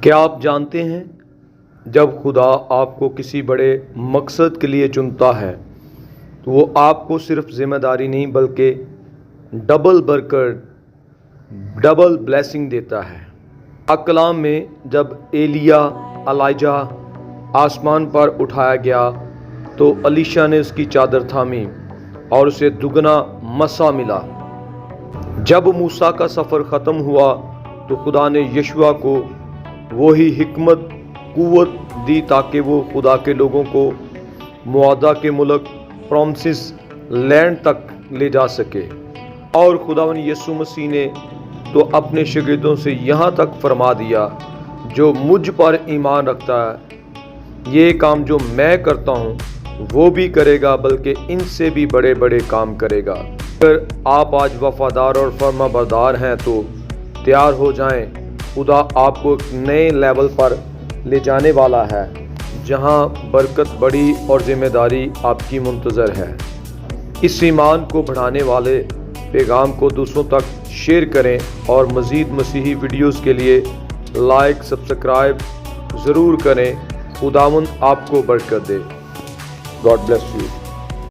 کیا آپ جانتے ہیں جب خدا آپ کو کسی بڑے مقصد کے لیے چنتا ہے تو وہ آپ کو صرف ذمہ داری نہیں بلکہ ڈبل برکت ڈبل بلیسنگ دیتا ہے۔ پاک کلام میں جب ایلیجا آسمان پر اٹھایا گیا تو الیشا نے اس کی چادر تھامی اور اسے دگنا مسا ملا۔ جب موسیٰ کا سفر ختم ہوا تو خدا نے یشوع کو وہی حکمت قوت دی تاکہ وہ خدا کے لوگوں کو معاہدہ کے ملک پرومسز لینڈ تک لے جا سکے، اور خداوند یسوع مسیح نے تو اپنے شاگردوں سے یہاں تک فرما دیا، جو مجھ پر ایمان رکھتا ہے یہ کام جو میں کرتا ہوں وہ بھی کرے گا، بلکہ ان سے بھی بڑے بڑے کام کرے گا۔ اگر آپ آج وفادار اور فرما بردار ہیں تو تیار ہو جائیں، خدا آپ کو ایک نئے لیول پر لے جانے والا ہے جہاں برکت بڑی اور ذمہ داری آپ کی منتظر ہے۔ اس ایمان کو بڑھانے والے پیغام کو دوسروں تک شیئر کریں اور مزید مسیحی ویڈیوز کے لیے لائک سبسکرائب ضرور کریں۔ خداوند آپ کو برکت دے۔ God bless you.